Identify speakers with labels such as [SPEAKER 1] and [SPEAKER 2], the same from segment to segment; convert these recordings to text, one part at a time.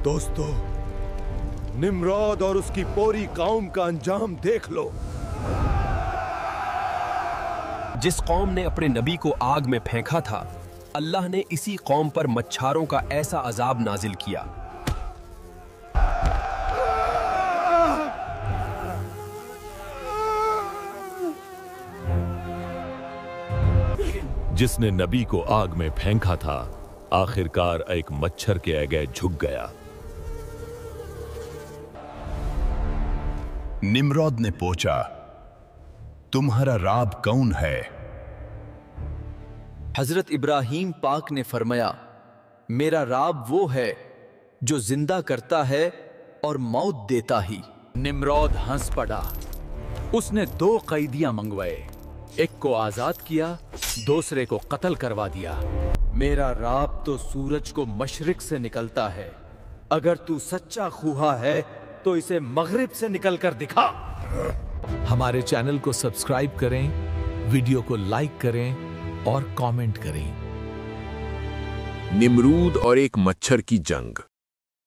[SPEAKER 1] दोस्तों, निम्रोद और उसकी पूरी कौम का अंजाम देख लो।
[SPEAKER 2] जिस कौम ने अपने नबी को आग में फेंका था, अल्लाह ने इसी कौम पर मच्छरों का ऐसा अजाब नाजिल किया।
[SPEAKER 3] जिसने नबी को आग में फेंका था, आखिरकार एक मच्छर के आगे झुक गया।
[SPEAKER 4] निम्रोद ने पूछा, तुम्हारा राब कौन है?
[SPEAKER 5] हजरत इब्राहीम पाक ने फरमाया, मेरा राब वो है जो जिंदा करता है और मौत देता ही। निम्रोद हंस पड़ा। उसने 2 कैदियां मंगवाए, एक को आजाद किया, दूसरे को कत्ल करवा दिया। मेरा राब तो सूरज को मशरिक से निकलता है, अगर तू सच्चा खूहा है तो इसे मगरिब से निकल कर दिखा।
[SPEAKER 6] हमारे चैनल को सब्सक्राइब करें, वीडियो को लाइक करें और कमेंट करें।
[SPEAKER 7] निमरूद और एक मच्छर की जंग।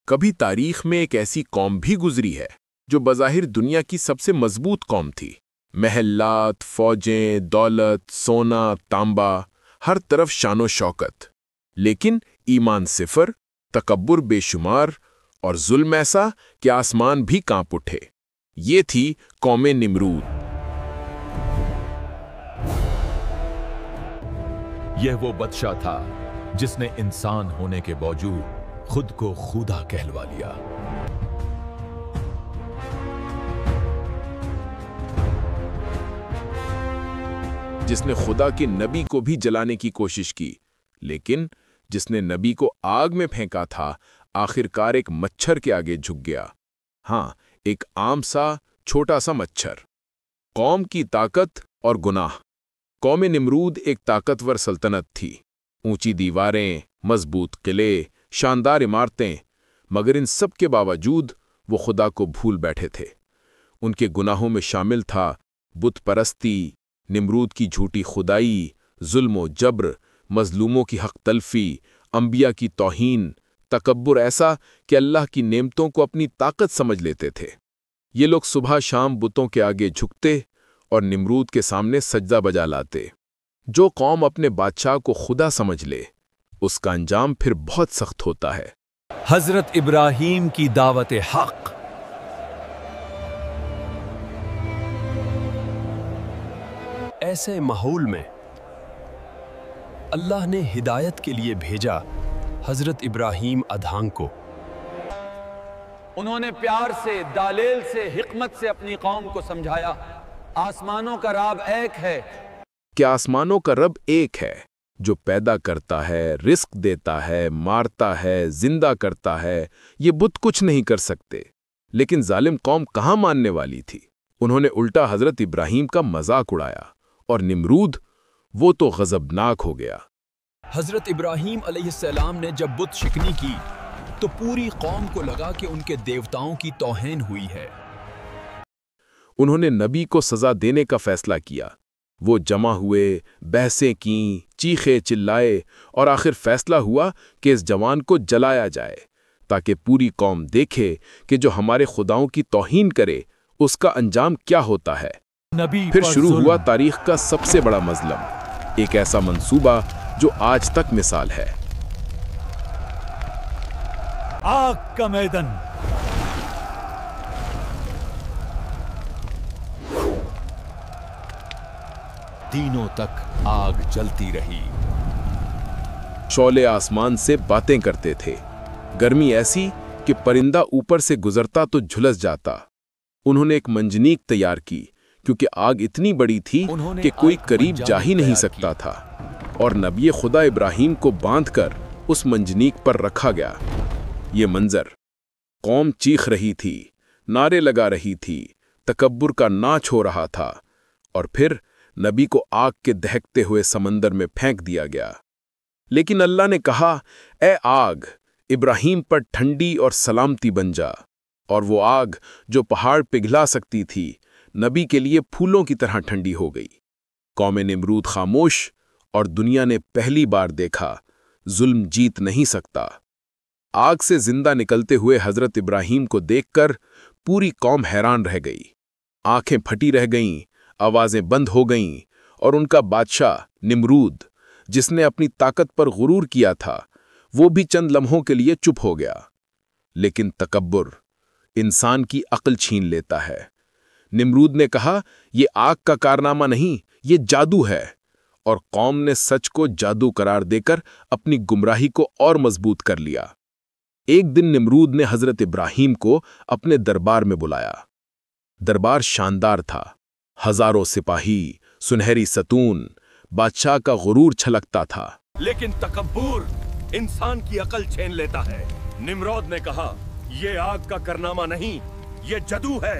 [SPEAKER 7] कभी तारीख में एक ऐसी कौम भी गुजरी है जो बज़ाहिर दुनिया की सबसे मजबूत कौम थी। महल्लात, फौजें, दौलत, सोना, तांबा, हर तरफ शानो शौकत, लेकिन ईमान सिफर, तकब्बुर बेशुमार और जुल्म ऐसा कि आसमान भी कांप उठे। ये थी कौमे निमरूद।
[SPEAKER 3] यह वो बादशाह था जिसने इंसान होने के बावजूद खुद को खुदा कहलवा लिया।
[SPEAKER 7] जिसने खुदा के नबी को भी जलाने की कोशिश की, लेकिन जिसने नबी को आग में फेंका था, आखिरकार एक मच्छर के आगे झुक गया। हाँ, एक आम सा छोटा सा मच्छर। कौम की ताकत और गुनाह। कौम निमरूद एक ताकतवर सल्तनत थी। ऊंची दीवारें, मजबूत किले, शानदार इमारतें, मगर इन सब के बावजूद वो खुदा को भूल बैठे थे। उनके गुनाहों में शामिल था बुत परस्ती, निमरूद की झूठी खुदाई, जुल्म जब्र, मजलूमों की हक तलफी, अंबिया की तौहीन, तकब्बुर ऐसा कि अल्लाह की नेमतों को अपनी ताकत समझ लेते थे। ये लोग सुबह शाम बुतों के आगे झुकते और निमरूद के सामने सजदा बजा लाते। जो कौम अपने बादशाह को खुदा समझ ले, उसका अंजाम फिर बहुत सख्त होता है।
[SPEAKER 2] हजरत इब्राहीम की दावत हक। ऐसे माहौल में अल्लाह ने हिदायत के लिए भेजा हजरत इब्राहीम अधांग को।
[SPEAKER 5] उन्होंने प्यार से, दालेल से, हिकमत से अपनी कौम को समझाया, आसमानों का रब एक है।
[SPEAKER 7] कि आसमानों का रब एक है जो पैदा करता है, रिस्क देता है, मारता है, जिंदा करता है। ये बुत कुछ नहीं कर सकते। लेकिन जालिम कौम कहाँ मानने वाली थी। उन्होंने उल्टा हजरत इब्राहीम का मजाक उड़ाया और निमरूद वो तो गजबनाक हो गया।
[SPEAKER 2] हजरत इब्राहीम अलैहिस्सलाम ने जब बुत शिकनी की तो पूरी कौम को लगा कि उनके देवताओं की तौहीन हुई है।
[SPEAKER 7] उन्होंने नबी को सजा देने का फैसला किया। वो जमा हुए, बहसें की, चीखे चिल्लाए और आखिर फैसला हुआ कि इस जवान को जलाया जाए, ताकि पूरी कौम देखे कि जो हमारे खुदाओं की तौहीन करे उसका अंजाम क्या होता है। फिर शुरू हुआ तारीख का सबसे बड़ा मजलम, एक ऐसा मंसूबा जो आज तक मिसाल है।
[SPEAKER 6] आग का मैदान।
[SPEAKER 3] दिनों तक आग जलती रही।
[SPEAKER 7] शौले आसमान से बातें करते थे। गर्मी ऐसी कि परिंदा ऊपर से गुजरता तो झुलस जाता। उन्होंने एक मंजनीक तैयार की, क्योंकि आग इतनी बड़ी थी कि कोई करीब जा ही नहीं सकता था, और नबी खुदा इब्राहीम को बांधकर उस मंजनीक पर रखा गया। ये मंजर, कौम चीख रही थी, नारे लगा रही थी, तकब्बुर का नाच हो रहा था, और फिर नबी को आग के दहकते हुए समंदर में फेंक दिया गया। लेकिन अल्लाह ने कहा, ए आग, इब्राहीम पर ठंडी और सलामती बन जा। और वो आग जो पहाड़ पिघला सकती थी, नबी के लिए फूलों की तरह ठंडी हो गई। कौम निमरूद खामोश, और दुनिया ने पहली बार देखा, जुल्म जीत नहीं सकता। आग से जिंदा निकलते हुए हजरत इब्राहिम को देखकर पूरी कौम हैरान रह गई। आंखें फटी रह गईं, आवाजें बंद हो गईं और उनका बादशाह निमरूद, जिसने अपनी ताकत पर गुरूर किया था, वो भी चंद लम्हों के लिए चुप हो गया। लेकिन तकब्बुर इंसान की अक्ल छीन लेता है। निमरूद ने कहा, ये आग का कारनामा नहीं, ये जादू है, और कौम ने सच को जादू करार देकर अपनी गुमराही को और मजबूत कर लिया। एक दिन निमरूद ने हजरत इब्राहिम को अपने दरबार में बुलाया। दरबार शानदार था, हजारों सिपाही, सुनहरी सतून, बादशाह का गुरूर छलकता था।
[SPEAKER 1] लेकिन तकब्बुर इंसान की अकल छीन लेता है। निम्रोद ने कहा, ये आग का कारनामा नहीं, ये जादू है।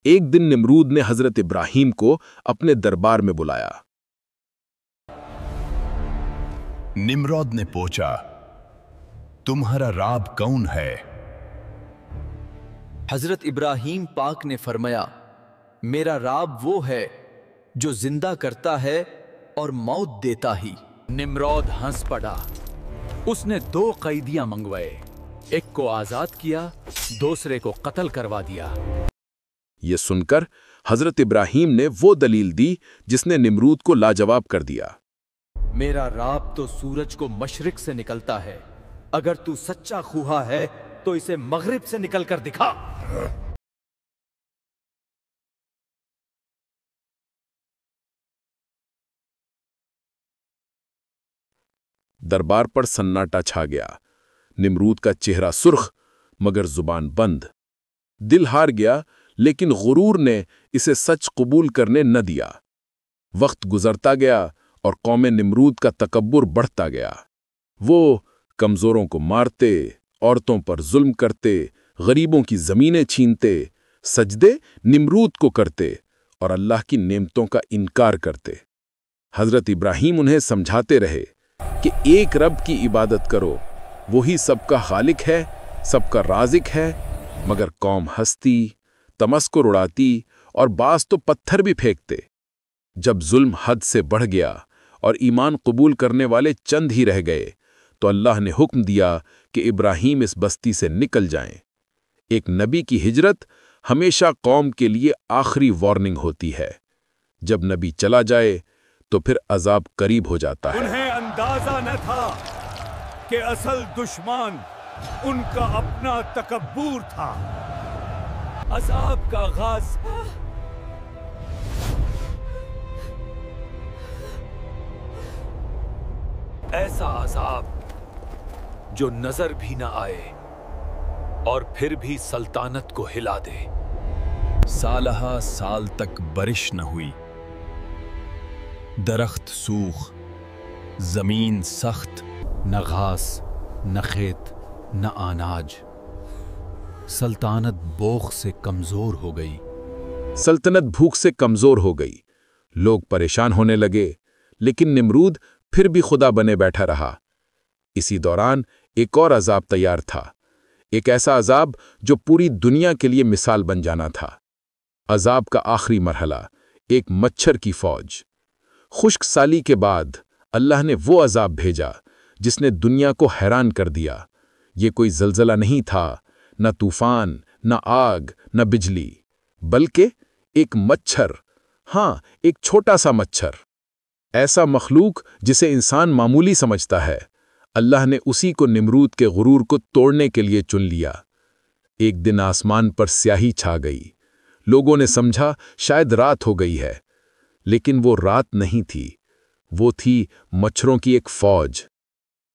[SPEAKER 7] एक दिन निमरूद ने हजरत इब्राहिम को अपने दरबार में बुलाया।
[SPEAKER 4] निम्रोद ने पूछा, तुम्हारा राब कौन है?
[SPEAKER 5] हजरत इब्राहिम पाक ने फरमाया, मेरा राब वो है जो जिंदा करता है और मौत देता ही। निम्रोद हंस पड़ा। उसने 2 कैदियां मंगवाए, एक को आजाद किया, दूसरे को कत्ल करवा दिया।
[SPEAKER 7] यह सुनकर हजरत इब्राहिम ने वो दलील दी जिसने निमरूद को लाजवाब कर दिया।
[SPEAKER 5] मेरा राब तो सूरज को मशरिक से निकलता है, अगर तू सच्चा खूहा है तो इसे मगरिब से निकलकर दिखा।
[SPEAKER 7] दरबार पर सन्नाटा छा गया। निमरूद का चेहरा सुर्ख मगर जुबान बंद। दिल हार गया, लेकिन गुरूर ने इसे सच कबूल करने न दिया। वक्त गुजरता गया और कौम निमरूद का तकब्बुर बढ़ता गया। वो कमजोरों को मारते, औरतों पर जुल्म करते, गरीबों की जमीनें छीनते, सजदे निमरूद को करते और अल्लाह की नेमतों का इनकार करते। हजरत इब्राहिम उन्हें समझाते रहे कि एक रब की इबादत करो, वही सबका खालिक है, सबका राज़िक है। मगर कौम हंसती, तमस्कुर उड़ाती और बास तो पत्थर भी फेंकते। जब जुल्म हद से बढ़ गया और ईमान कबूल करने वाले चंद ही रह गए, तो अल्लाह ने हुक्म दिया कि इब्राहिम इस बस्ती से निकल जाएं। एक नबी की हिजरत हमेशा कौम के लिए आखिरी वार्निंग होती है। जब नबी चला जाए तो फिर अजाब करीब हो जाता है।
[SPEAKER 1] उन्हें अंदाजा न था कि असल दुश्मन उनका अपना तकब्बुर था। अजाब का आगाज
[SPEAKER 6] ऐसा अजाब जो नजर भी न आए और फिर भी सल्तानत को हिला दे।
[SPEAKER 2] सालहा साल तक बारिश न हुई, दरख्त सूख, जमीन सख्त,
[SPEAKER 6] न घास, न खेत, न अनाज। सल्तानत भूख से कमजोर हो गई।
[SPEAKER 7] सल्तनत भूख से कमजोर हो गई। लोग परेशान होने लगे, लेकिन निमरूद फिर भी खुदा बने बैठा रहा। इसी दौरान एक और अजाब तैयार था, एक ऐसा अजाब जो पूरी दुनिया के लिए मिसाल बन जाना था। अजाब का आखिरी मरहला, एक मच्छर की फौज। खुश्क साली के बाद अल्लाह ने वो अजाब भेजा जिसने दुनिया को हैरान कर दिया। ये कोई जलजला नहीं था, न तूफान, न आग, न बिजली, बल्कि एक मच्छर। हाँ, एक छोटा सा मच्छर, ऐसा मखलूक जिसे इंसान मामूली समझता है। अल्लाह ने उसी को निमरूद के गुरूर को तोड़ने के लिए चुन लिया। एक दिन आसमान पर स्याही छा गई। लोगों ने समझा शायद रात हो गई है, लेकिन वो रात नहीं थी, वो थी मच्छरों की एक फौज।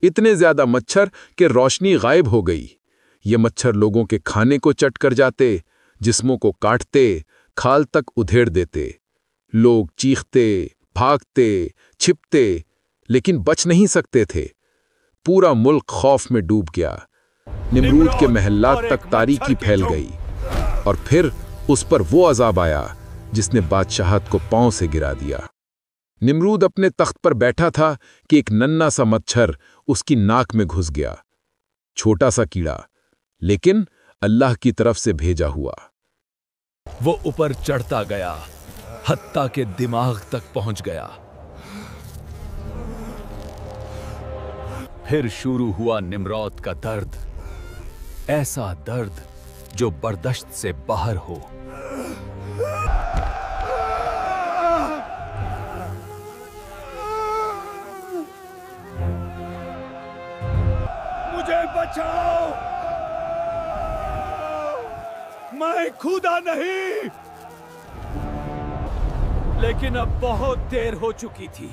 [SPEAKER 7] इतने ज्यादा मच्छर कि रोशनी गायब हो गई। ये मच्छर लोगों के खाने को चट कर जाते, जिस्मों को काटते, खाल तक उधेड़ देते। लोग चीखते, भागते, छिपते, लेकिन बच नहीं सकते थे। पूरा मुल्क खौफ में डूब गया। निमरूद के महल्लात तक तारीकी फैल गई और फिर उस पर वो अजाब आया जिसने बादशाहत को पांव से गिरा दिया। निमरूद अपने तख्त पर बैठा था कि एक नन्हा सा मच्छर उसकी नाक में घुस गया। छोटा सा कीड़ा, लेकिन अल्लाह की तरफ से भेजा हुआ।
[SPEAKER 6] वो ऊपर चढ़ता गया, हत्ता के दिमाग तक पहुंच गया। फिर शुरू हुआ निम्रोद का दर्द।
[SPEAKER 2] ایسا درد جو برداشت سے باہر ہو۔
[SPEAKER 1] مجھے بچاؤ، میں خدا نہیں، لیکن اب بہت دیر ہو چکی تھی۔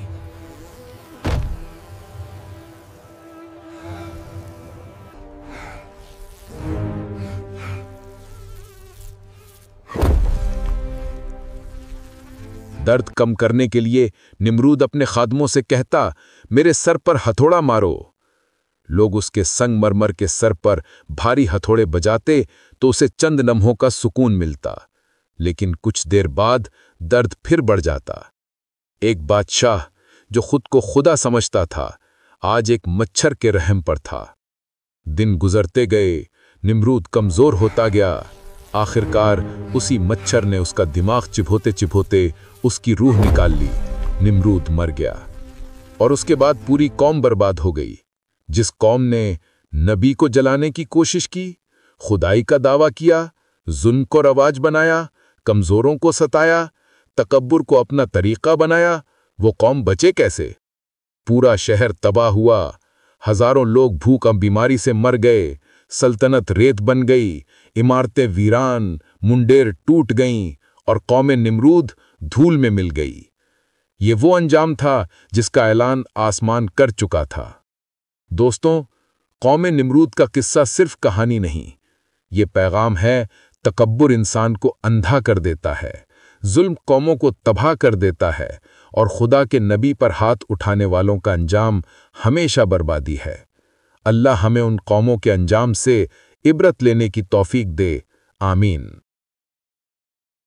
[SPEAKER 7] درد کم کرنے کے لیے نمرود اپنے خادموں سے کہتا، میرے سر پر ہتھوڑا مارو۔ لوگ اس کے سنگ مرمر کے سر پر بھاری ہتھوڑے بجاتے تو اسے چند لمحوں کا سکون ملتا، لیکن کچھ دیر بعد درد پھر بڑھ جاتا۔ ایک بادشاہ جو خود کو خدا سمجھتا تھا، آج ایک مچھر کے رحم پر تھا۔ دن گزرتے گئے، نمرود کمزور ہوتا گیا۔ آخرکار اسی مچھر نے اس کا دماغ چبھوتے چبھوتے اس کی روح نکال لی۔ نمرود مر گیا، اور اس کے بعد پوری قوم برباد ہو گئی۔ جس قوم نے نبی کو جلانے کی کوشش کی، خدائی کا دعویٰ کیا، ظلم کو رواج بنایا، کمزوروں کو ستایا، تکبر کو اپنا طریقہ بنایا، وہ قوم بچے کیسے؟ پورا شہر تباہ ہوا، ہزاروں لوگ بھوک اور بیماری سے مر گئے، سلطنت ریت بن گئی، عمارتیں ویران، منڈیر ٹوٹ گئیں، اور قوم نمرود دھول میں مل گئی۔ یہ وہ انجام تھا جس کا اعلان آسمان کر چکا تھا۔ دوستوں، قوم نمرود کا قصہ صرف کہانی نہیں، یہ پیغام ہے، تکبر انسان کو اندھا کر دیتا ہے، ظلم قوموں کو تباہ کر دیتا ہے، اور خدا کے نبی پر ہاتھ اٹھانے والوں کا انجام ہمیشہ بربادی ہے۔ اللہ ہمیں ان قوموں کے انجام سے عبرت لینے کی توفیق دے، آمین۔